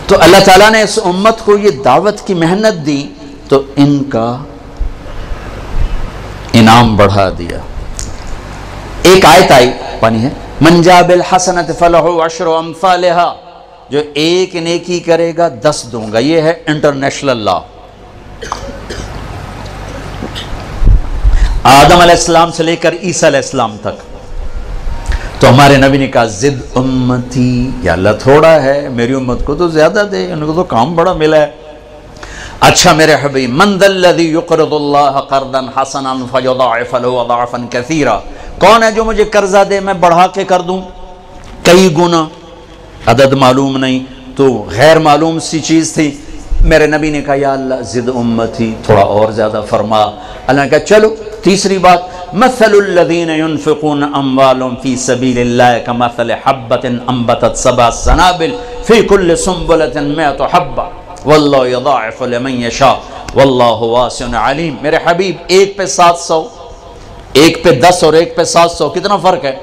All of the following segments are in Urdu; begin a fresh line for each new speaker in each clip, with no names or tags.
تو اللہ تعالیٰ نے اس امت کو یہ دعوت کی محنت دی تو ان کا انعام بڑھا دیا۔ ایک آیت آئی پانی ہے، من جاء بالحسنۃ فلہ عشر امثالھا، جو ایک نیکی کرے گا 10 دوں گا۔ یہ ہے انٹرنیشنل لا۔ آدم علیہ السلام سے لے کر عیسیٰ علیہ السلام تک۔ تو ہمارے نبی نے کہا زد امتی، یا اللہ تھوڑا ہے، میری امت کو تو زیادہ دے، ان کو تو کام بڑا ملا ہے۔ اچھا میرے حبیب، من ذا الذی یقرض اللہ قرضا حسنا فیضاعف له اضعافا کثیرا، کون ہے جو مجھے قرضہ دے میں بڑھا کے کر دوں کئی گنا؟ عدد معلوم نہیں تو غیر معلوم سی چیز تھی۔ میرے نبی نے کہا یا اللہ زد امتی، تھوڑا اور زیادہ فرما۔ اللہ نے کہا چلو تیسری بات، مثل الذین ينفقون اموالهم فی سبیل اللہ کمثل حبۃ انبتت 7 سنابل فی کل سنبلۃ 100 حبۃ واللہ یضاعف لمن یشاء واللہ واسع علیم۔ میرے حبیب ایک پہ 700، ایک پہ 10 اور ایک پہ 700، کتنا فرق ہے؟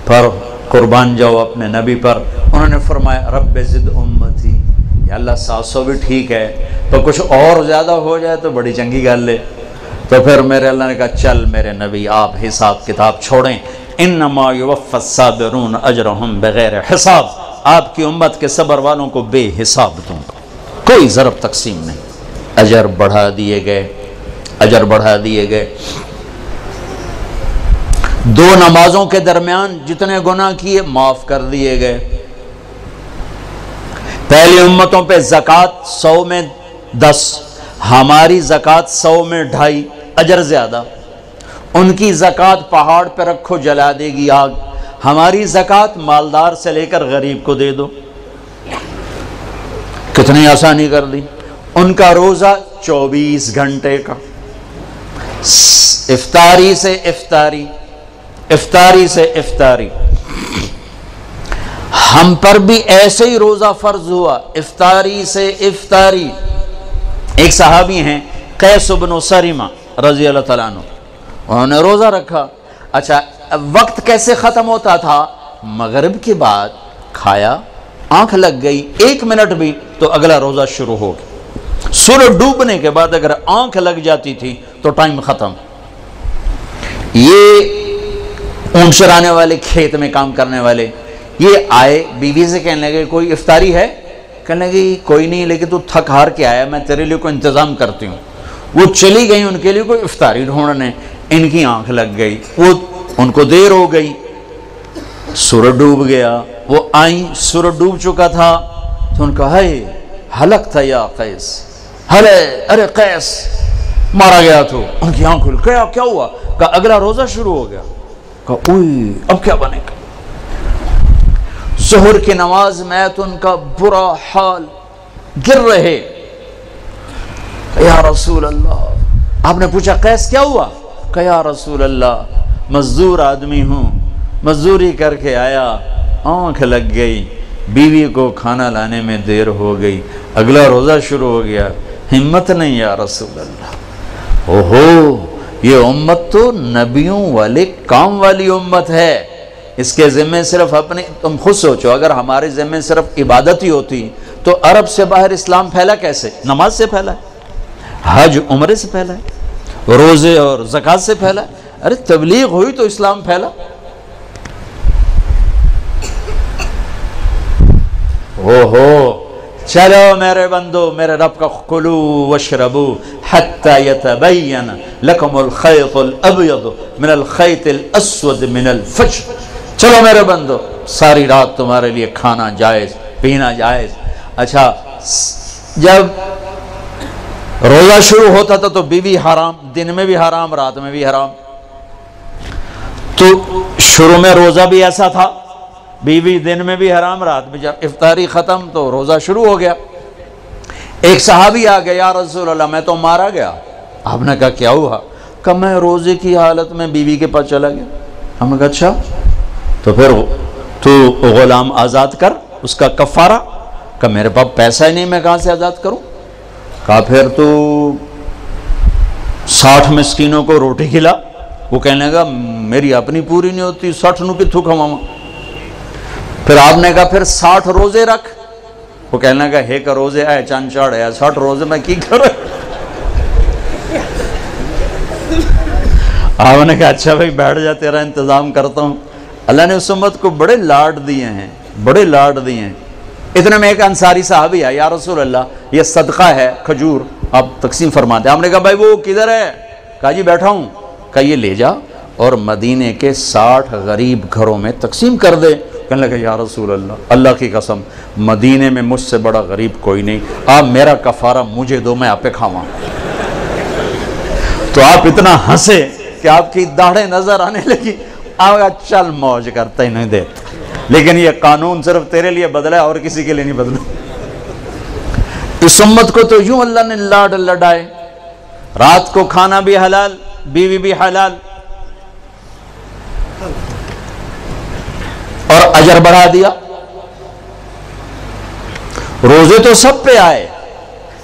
پر قربان جاؤ اپنے نبی پر۔ انہوں نے فرمایا رب زد امتی، یا اللہ 700 بھی ٹھیک ہے، تو کچھ اور زیادہ ہو جائے تو بڑی چنگی گل ہے۔ تو پھر میرے اللہ نے کہا چل میرے نبی آپ حساب کتاب چھوڑیں، انما یوفی الصابرون اجرہم بغیر حساب، آپ کی امت کے صبر والوں کو بے حساب دوں گا، کوئی ضرب تقسیم نہیں۔ اجر بڑھا دیے گئے، اجر بڑھا دیے گئے۔ 2 نمازوں کے درمیان جتنے گناہ کیے معاف کر دیے گئے۔ پہلی امتوں پہ زکوٰۃ 100 میں 10، ہماری زکوٰۃ 100 میں 2.5، اجر زیادہ۔ ان کی زکوٰۃ پہاڑ پہ رکھو جلا دے گی آگ، ہماری زکوٰۃ مالدار سے لے کر غریب کو دے دو، کتنی آسانی کر دی۔ ان کا روزہ 24 گھنٹے کا، افطاری سے افطاری، افطاری سے افطاری۔ ہم پر بھی ایسے ہی روزہ فرض ہوا، افطاری سے افطاری۔ ایک صحابی ہیں قیس بن سریمہ رضی اللہ تعالیٰ عنہ، انہوں نے روزہ رکھا۔ اچھا وقت کیسے ختم ہوتا تھا؟ مغرب کے بعد کھایا، آنکھ لگ گئی 1 منٹ بھی تو اگلا روزہ شروع ہو گیا۔ سورج ڈوبنے کے بعد اگر آنکھ لگ جاتی تھی تو ٹائم ختم۔ یہ اونٹ چرانے والے، کھیت میں کام کرنے والے، یہ آئے بیوی سے کہنے لگے کوئی افطاری ہے؟ کہنے لگے کوئی نہیں، لیکن تو تھک ہار کے آیا، میں تیرے لیے کوئی انتظام کرتی ہوں۔ وہ چلی گئی ان کے لیے کوئی افطاری ڈھونڈنے، ان کی آنکھ لگ گئی، وہ ان کو دیر ہو گئی، سورج ڈوب گیا۔ وہ آئیں، سورج ڈوب چکا تھا تو ان کا ہے ہلک تھا یا قیس، ہلے ارے قیس مارا گیا۔ تو ان کی آنکھ کھل، کیا ہوا؟ کہا اگلا روزہ شروع ہو گیا۔ کہا اوئی اب کیا بنے گا؟ ظہر کی نماز میں تو ان کا برا حال، گر رہے۔ یا رسول اللہ، آپ نے پوچھا قیس کیا ہوا؟ کہ یا رسول اللہ مزدور آدمی ہوں، مزدوری کر کے آیا، آنکھ لگ گئی، بیوی کو کھانا لانے میں دیر ہو گئی، اگلا روزہ شروع ہو گیا، ہمت نہیں یا رسول اللہ۔ اوہو، یہ امت تو نبیوں والے کام والی امت ہے، اس کے ذمہ صرف اپنے، تم خود سوچو اگر ہمارے ذمہ صرف عبادت ہی ہوتی تو عرب سے باہر اسلام پھیلا کیسے؟ نماز سے پھیلا ہے، حج عمرے سے پھیلا ہے، روزے اور زکوٰۃ سے پھیلا ہے۔ ارے تبلیغ ہوئی تو اسلام پھیلا۔ اوہو، چلو میرے بندو، میرے رب کا کلو واشربو حتی یتبین لکم الخیط الابیض من الخیط الاسود من الفجر۔ چلو میرے بندو، ساری رات تمہارے لیے کھانا جائز، پینا جائز۔ اچھا جب روزہ شروع ہوتا تھا تو بیوی حرام، دن میں بھی حرام، رات میں بھی حرام۔ تو شروع میں روزہ بھی ایسا تھا، بیوی دن میں بھی حرام، رات میں، جب افطاری ختم تو روزہ شروع ہو گیا۔ ایک صحابی آ گیا، یا رسول اللہ میں تو مارا گیا۔ آپ نے کہا کیا ہوا؟ کہ میں روزے کی حالت میں بیوی کے پاس چلا گیا۔ ہم نے کہا اچھا، تو پھر تو غلام آزاد کر، اس کا کفارہ۔ کہ میرے پاس پیسہ ہی نہیں، میں کہاں سے آزاد کروں؟ کہا پھر تو 60 مسکینوں کو روٹی کھلا۔ وہ کہنے لگا میری اپنی پوری نہیں ہوتی، 60 نو کتھوں کھواواں؟ پھر آپ نے کہا پھر 60 روزے رکھ۔ وہ کہنے لگا ایک روزے آئے چند چاڑ ہے 60 روزے میں کی کروں. آپ نے کہا اچھا بھائی بیٹھ جا تیرا انتظام کرتا ہوں. اللہ نے اس امت کو بڑے لاڈ دیے ہیں، بڑے لاڈ دیے ہیں. اتنے میں ایک انصاری صحابی ہے، یا رسول اللہ یہ صدقہ ہے کھجور آپ تقسیم فرماتے ہیں. ہم نے کہا بھائی وہ کدھر ہے؟ کہا جی بیٹھا ہوں. کہا یہ لے جا اور مدینے کے 60 غریب گھروں میں تقسیم کر دے. کہنے لگا یا رسول اللہ اللہ کی قسم مدینے میں مجھ سے بڑا غریب کوئی نہیں، آپ میرا کفارہ مجھے دو میں آپ پہ کھاواں. تو آپ اتنا ہنسے کہ آپ کی داڑھیں نظر آنے لگی. آپ کہا چل موج کرتا ہی نہیں دے، لیکن یہ قانون صرف تیرے لیے بدلا ہے اور کسی کے لیے نہیں بدلا. اس امت کو تو یوں اللہ نے لاڈ لڈائے، رات کو کھانا بھی حلال، بیوی بھی حلال، اور اجر بڑھا دیا. روزے تو سب پہ آئے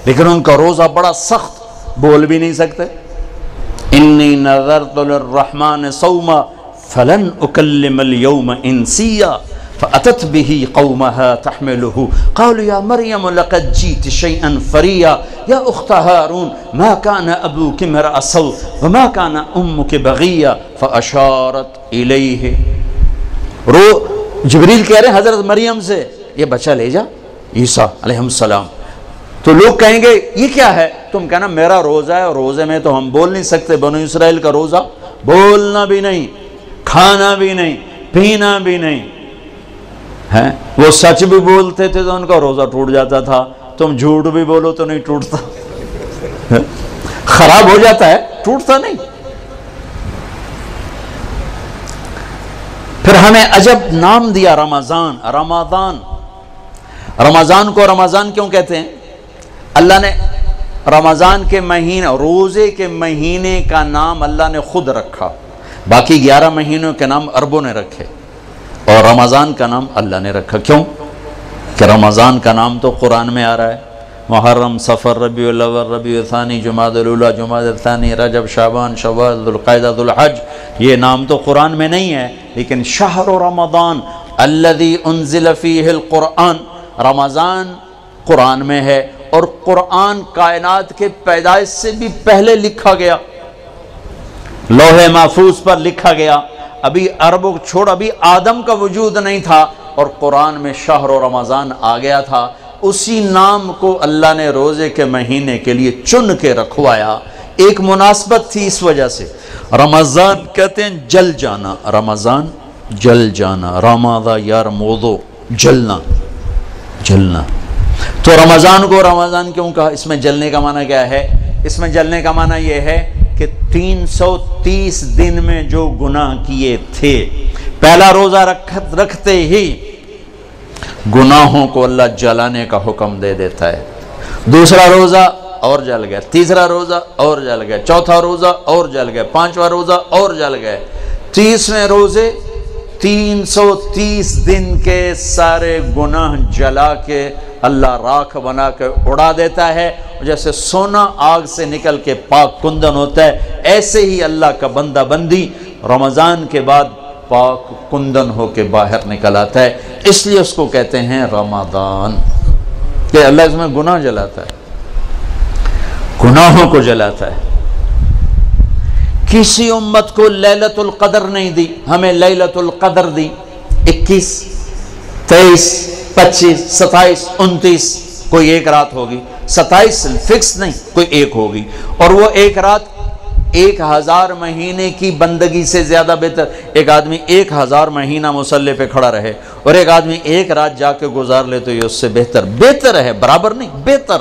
لیکن ان کا روزہ بڑا سخت، بول بھی نہیں سکتے. انی نذرت للرحمن صوما فلن اکلم اليوم انسیا فأتت به قومها تحمله قالوا يا مريم لقد جئت شيئا فريا يا أخت هارون ما كان أبوك امرأ سوء وما كان أمك بغيا فأشارت إليه. جبریل کہہ رہے ہیں حضرت مریم سے یہ بچہ لے جا عیسیٰ علیہ السلام. تو لوگ کہیں گے یہ کیا ہے؟ تم کہنا میرا روزہ ہے اور روزے میں تو ہم بول نہیں سکتے. بنو اسرائیل کا روزہ بولنا بھی نہیں، کھانا بھی نہیں، پینا بھی نہیں ہے. وہ سچ بھی بولتے تھے تو ان کا روزہ ٹوٹ جاتا تھا. تم جھوٹ بھی بولو تو نہیں ٹوٹتا، خراب ہو جاتا ہے، ٹوٹتا نہیں. پھر ہمیں عجب نام دیا رمضان. رمضان کو رمضان کیوں کہتے ہیں؟ اللہ نے رمضان کے مہینے، روزے کے مہینے کا نام اللہ نے خود رکھا. باقی 11 مہینوں کے نام عربوں نے رکھے اور رمضان کا نام اللہ نے رکھا. کیوں؟ کہ رمضان کا نام تو قرآن میں آ رہا ہے. محرم، صفر، ربیع الاول، ربیع الثانی، جمادی الاولی، جمادی الثانی، رجب، شعبان، شوال، ذوالقعدہ، ذوالحج، یہ نام تو قرآن میں نہیں ہے. لیکن شہر رمضان الذی انزل فیہ القرآن، رمضان قرآن میں ہے اور قرآن کائنات کے پیدائش سے بھی پہلے لکھا گیا، لوح محفوظ پر لکھا گیا. ابھی عربوں چھوڑ، ابھی آدم کا وجود نہیں تھا اور قرآن میں شہر رمضان آ گیا تھا. اسی نام کو اللہ نے روزے کے مہینے کے لیے چن کے رکھوایا. ایک مناسبت تھی اس وجہ سے. رمضان کہتے ہیں جل جانا، رمضان جل جانا، رمضا یرمضو، جلنا، جلنا. تو رمضان کو رمضان کیوں کہا؟ اس میں جلنے کا معنی کیا ہے؟ اس میں جلنے کا معنی یہ ہے کہ 330 دن میں جو گناہ کیے تھے، پہلا روزہ رکھتے ہی گناہوں کو اللہ جلانے کا حکم دے دیتا ہے. دوسرا روزہ اور جل گیا، تیسرا روزہ اور جل گیا، چوتھا روزہ اور جل گیا، پانچواں روزہ اور جل گئے. 30ویں روزے 330 دن کے سارے گناہ جلا کے اللہ راکھ بنا کے اڑا دیتا ہے. جیسے سونا آگ سے نکل کے پاک کندن ہوتا ہے، ایسے ہی اللہ کا بندہ بندی رمضان کے بعد پاک کندن ہو کے باہر نکل آتا ہے. اس لیے اس کو کہتے ہیں رمضان، کہ اللہ اس میں گناہ جلاتا ہے، گناہوں کو جلاتا ہے. کسی امت کو لیلۃ القدر نہیں دی، ہمیں لیلۃ القدر دی. 21، 23، 25، 27، 29 کوئی ایک رات ہوگی. 27 فکس نہیں، کوئی ایک ہوگی. اور وہ ایک رات 1000 مہینے کی بندگی سے زیادہ بہتر. ایک آدمی 1000 مہینہ مصلی پہ کھڑا رہے اور ایک آدمی ایک رات جا کے گزار لے تو یہ اس سے بہتر ہے، برابر نہیں، بہتر،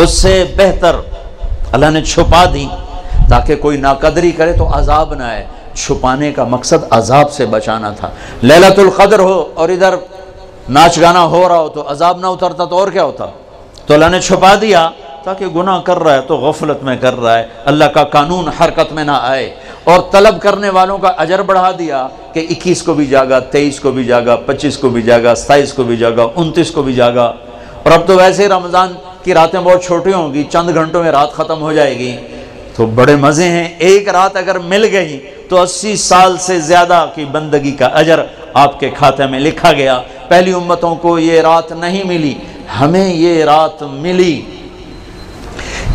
اس سے بہتر. اللہ نے چھپا دی تاکہ کوئی ناقدری کرے تو عذاب نہ آئے. چھپانے کا مقصد عذاب سے بچانا تھا. لیلۃ القدر ہو اور ادھر ناچ گانا ہو رہا ہو تو عذاب نہ اترتا تو اور کیا ہوتا. تو اللہ نے چھپا دیا تاکہ گناہ کر رہا ہے تو غفلت میں کر رہا ہے، اللہ کا قانون حرکت میں نہ آئے. اور طلب کرنے والوں کا اجر بڑھا دیا کہ 21 کو بھی جاگا، 23 کو بھی جاگا، 25 کو بھی جاگا، 27 کو بھی جاگا، 29 کو بھی جاگا. اور اب تو ویسے رمضان کی راتیں بہت چھوٹی ہوں گی، چند گھنٹوں میں رات ختم ہو جائے گی تو بڑے مزے ہیں. ایک رات اگر مل گئی تو 80 سال سے زیادہ کی بندگی کا اجر آپ کے کھاتے میں لکھا گیا. پہلی امتوں کو یہ رات نہیں ملی. ہمیں یہ رات ملی،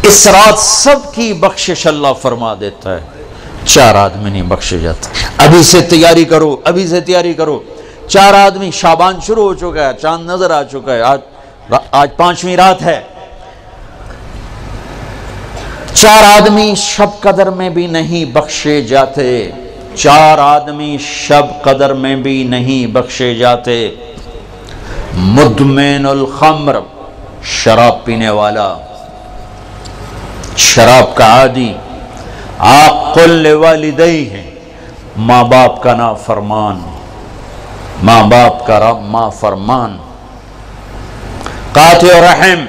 اس رات سب کی بخشش اللہ فرما دیتا ہے، 4 آدمی نہیں بخشے جاتے۔ ابھی سے تیاری کرو، ابھی سے تیاری کرو۔ 4 آدمی، شعبان شروع ہو چکا ہے، چاند نظر آ چکا ہے، آج 5ویں رات ہے۔ 4 آدمی شب قدر میں بھی نہیں بخشے جاتے، 4 آدمی شب قدر میں بھی نہیں بخشے جاتے۔ مدمن الخمر، شراب پینے والا، شراب کا عادی، عاق لوالدیہ، ماں باپ کا نافرمان، ماں باپ کا نافرمان، قاطع رحم،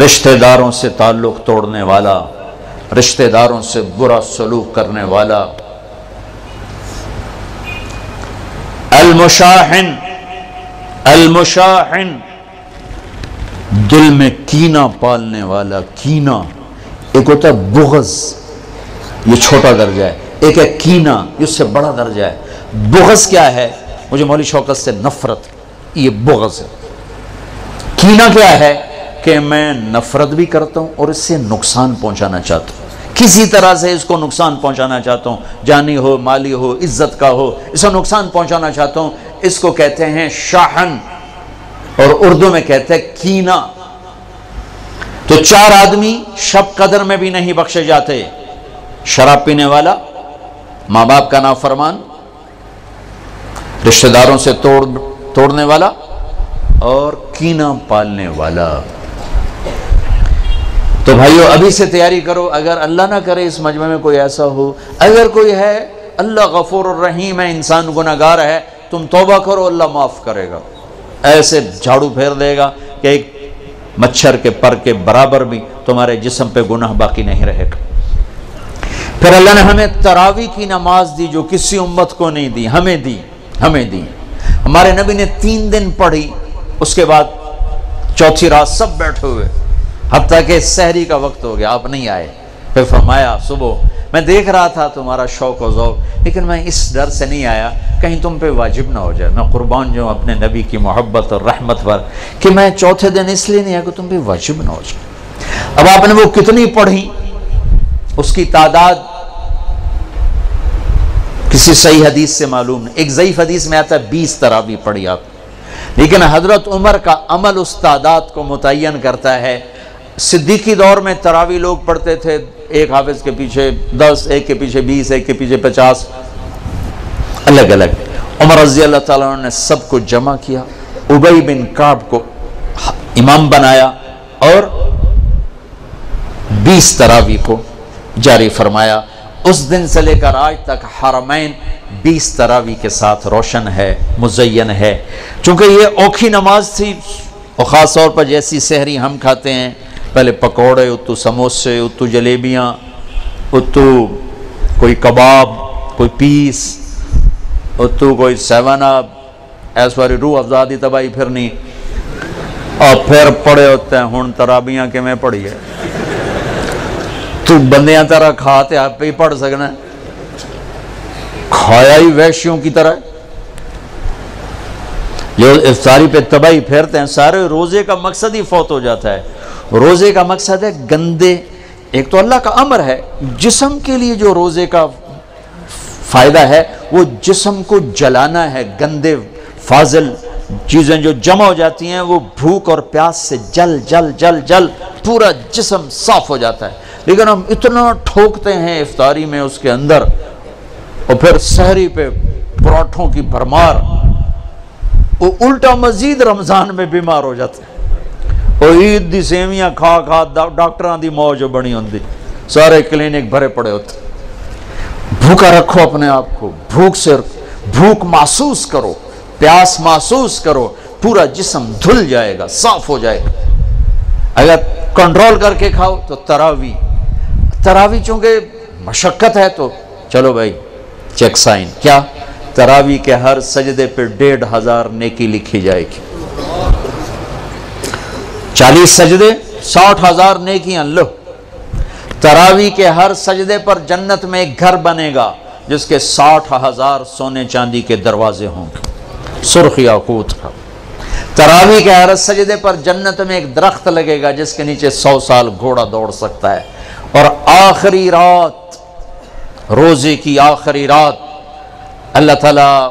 رشتہ داروں سے تعلق توڑنے والا، رشتہ داروں سے برا سلوک کرنے والا، المشاحن، المشاحن، دل میں کینہ پالنے والا، کینہ۔ ایک ہوتا ہے بغض، یہ چھوٹا درجہ ہے، ایک ہے کینہ، اس سے بڑا درجہ ہے۔ بغض کیا ہے؟ مجھے مولوی شوکت سے نفرت، یہ بغض ہے۔ کینہ کیا ہے؟ کہ میں نفرت بھی کرتا ہوں اور اس سے نقصان پہنچانا چاہتا ہوں، کسی طرح سے اس کو نقصان پہنچانا چاہتا ہوں، جانی ہو، مالی ہو، عزت کا ہو، اس کو نقصان پہنچانا چاہتا ہوں۔ اس کو کہتے ہیں شاحن، اور اردو میں کہتے ہیں کینہ۔ تو 4 آدمی شب قدر میں بھی نہیں بخشے جاتے، شراب پینے والا، ماں باپ کا نافرمان، رشتہ داروں سے توڑنے والا، اور کینہ پالنے والا۔ تو بھائیو ابھی سے تیاری کرو، اگر اللہ نہ کرے اس مجمع میں کوئی ایسا ہو، اگر کوئی ہے، اللہ غفور الرحیم ہے، انسان گناہگار ہے، تم توبہ کرو، اللہ معاف کرے گا، ایسے جھاڑو پھیر دے گا کہ ایک مچھر کے پر کے برابر بھی تمہارے جسم پہ گناہ باقی نہیں رہے گا۔ پھر اللہ نے ہمیں تراویح کی نماز دی جو کسی امت کو نہیں دی، ہمیں دی، ہمیں دی۔ ہمارے نبی نے 3 دن پڑھی، اس کے بعد 4تھی رات سب بیٹھے ہوئے، حتیٰ کہ سحری کا وقت ہو گیا، آپ نہیں آئے۔ پھر فرمایا صبح میں دیکھ رہا تھا تمہارا شوق و ذوق، لیکن میں اس ڈر سے نہیں آیا کہیں تم پہ واجب نہ ہو جائے، میں قربان جو اپنے نبی کی محبت اور رحمت پر، کہ میں 4تھے دن اس لیے نہیں آیا کہ تم پہ واجب نہ ہو جائے۔ اب آپ نے وہ کتنی پڑھی، اس کی تعداد کسی صحیح حدیث سے معلوم نہیں، ایک ضعیف حدیث میں آتا ہے 20 تراویح پڑھی آپ، لیکن حضرت عمر کا عمل اس تعداد کو متعین کرتا ہے۔ صدیقی دور میں تراویح لوگ پڑھتے تھے، ایک حافظ کے پیچھے 10، ایک کے پیچھے 20، ایک کے پیچھے 50، الگ الگ۔ عمر رضی اللہ تعالیٰ عنہ نے سب کو جمع کیا، ابی بن کعب کو امام بنایا اور 20 تراویح کو جاری فرمایا۔ اس دن سے لے کر آج تک حرمین 20 تراویح کے ساتھ روشن ہے، مزین ہے۔ چونکہ یہ اوکھی نماز تھی، اور خاص طور پر جیسی سحری ہم کھاتے ہیں، پہلے پکوڑے، اتو سموسے، اتو جلیبیاں، اتو کوئی کباب، کوئی پیس، اتو کوئی 7 اپ، ایس واری روح افزادی تباہی پھرنی، اور پھر پڑے ہوتے ہیں ہن ترابیاں کے میں پڑھی ہے، تو بندیاں طرح کھاتے آپ پہ ہی پڑھ سکنا ہے، کھایا ہی ویشیوں کی طرح۔ جو افطاری پہ تباہی پھیرتے ہیں، سارے روزے کا مقصد ہی فوت ہو جاتا ہے۔ روزے کا مقصد ہے گندے، ایک تو اللہ کا امر ہے، جسم کے لیے جو روزے کا فائدہ ہے وہ جسم کو جلانا ہے، گندے فاضل چیزیں جو جمع ہو جاتی ہیں وہ بھوک اور پیاس سے جل جل جل جل پورا جسم صاف ہو جاتا ہے۔ لیکن ہم اتنا ٹھوکتے ہیں افطاری میں اس کے اندر، اور پھر سحری پہ پراٹھوں کی بھرمار، وہ الٹا مزید رمضان میں بیمار ہو جاتے ہیں۔ اور عید دی سیویاں کھا کھا ڈاکٹران دی موج بنی ہوندی، سارے کلینک بھرے پڑے ہوتے۔ بھوکا رکھو اپنے آپ کو، بھوک محسوس کرو، پیاس محسوس کرو، پورا جسم دھل جائے گا، صاف ہو جائے گا۔ اگر کنٹرول کر کے کھاؤ تو تراویح چونکہ مشقت ہے، تو چلو بھائی چیک سائن، کیا تراویح کے ہر سجدے پہ 1500 نیکی لکھی جائے گی، 40 سجدے 60,000 نیکیاں لو۔ تراویح کے ہر سجدے پر جنت میں ایک گھر بنے گا جس کے 60,000 سونے چاندی کے دروازے ہوں گے، سرخ یاقوت کا۔ تراویح کے ہر سجدے پر جنت میں ایک درخت لگے گا جس کے نیچے 100 سال گھوڑا دوڑ سکتا ہے. اور آخری رات، روزے کی آخری رات، اللہ تعالیٰ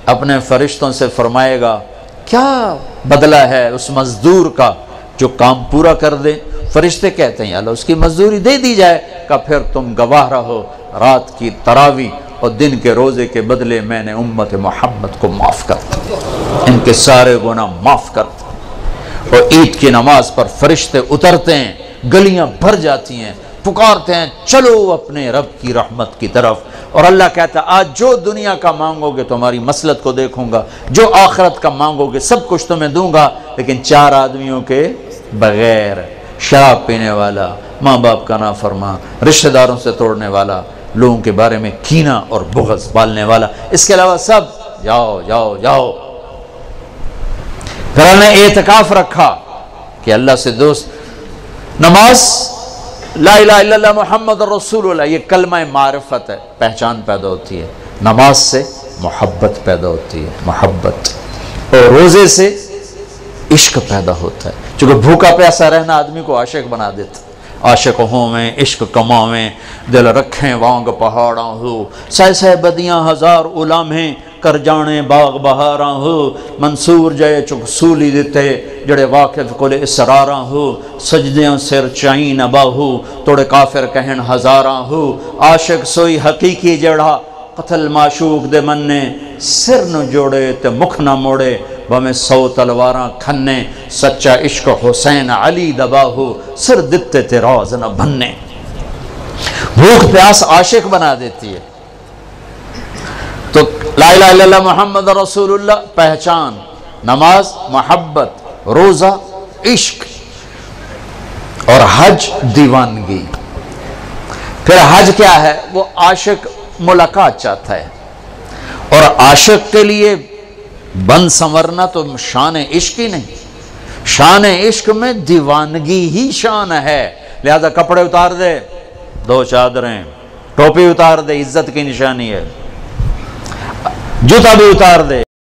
اپنے فرشتوں سے فرمائے گا کیا بدلہ ہے اس مزدور کا جو کام پورا کر دے. فرشتے کہتے ہیں اللہ اس کی مزدوری دے دی جائے. کہ پھر تم گواہ رہو رات کی تراویح اور دن کے روزے کے بدلے میں نے امت محمد کو معاف کر دیا، ان کے سارے گناہ معاف کر دیا. اور عید کی نماز پر فرشتے اترتے ہیں، گلیاں بھر جاتی ہیں، پکارتے ہیں چلو اپنے رب کی رحمت کی طرف. اور اللہ کہتا ہے آج جو دنیا کا مانگو گے تمہاری مسلط کو دیکھوں گا، جو آخرت کا مانگو گے سب کچھ تمہیں دوں گا، لیکن 4 آدمیوں کے بغیر: شراب پینے والا، ماں باپ کا نافرمان، رشتہ داروں سے توڑنے والا، لوگوں کے بارے میں کینہ اور بغض پالنے والا. اس کے علاوہ سب جاؤ جاؤ جاؤ. پھر ہم نے اعتکاف رکھا کہ اللہ سے دوست. نماز لا الہ الا اللہ محمد رسول اللہ، یہ کلمہ معرفت ہے، پہچان پیدا ہوتی ہے. نماز سے محبت پیدا ہوتی ہے، محبت. اور روزے سے عشق پیدا ہوتا ہے، چونکہ بھوکا پیاسا رہنا آدمی کو عاشق بنا دیتا. عاشق ہوں میں عشق کماویں، دل رکھیں وانگ پہاڑاں ہو، سہ سہ بدیاں ہزار علامیں کر جانے باغ بہاراں ہو. منصور جائے چک سولی دیتے جڑے واقف کل اسراراں ہو. سجدیاں سر چائیں نبا ہو توڑے کافر کہن ہزاراں ہو. عاشق سوئی حقیقی جڑا قتل معشوق دے مننے، سر نہ جوڑے تے مکھ نہ موڑے بہمیں 100 تلواراں کھنے. سچا عشق حسین علی دبا ہو، سر دتے تے راز نہ بننے. بھوک پیاس عاشق بنا دیتی ہے. تو لا الہ الا اللہ محمد رسول اللہ پہچان، نماز محبت، روزہ عشق، اور حج دیوانگی. پھر حج کیا ہے؟ وہ عاشق ملاقات چاہتا ہے، اور عاشق کے لیے بن سنورنا تو شان عشق ہی نہیں، شان عشق میں دیوانگی ہی شان ہے. لہذا کپڑے اتار دے، 2 چادریں، ٹوپی اتار دے، عزت کی نشانی ہے. جوتا بھی اتار دے.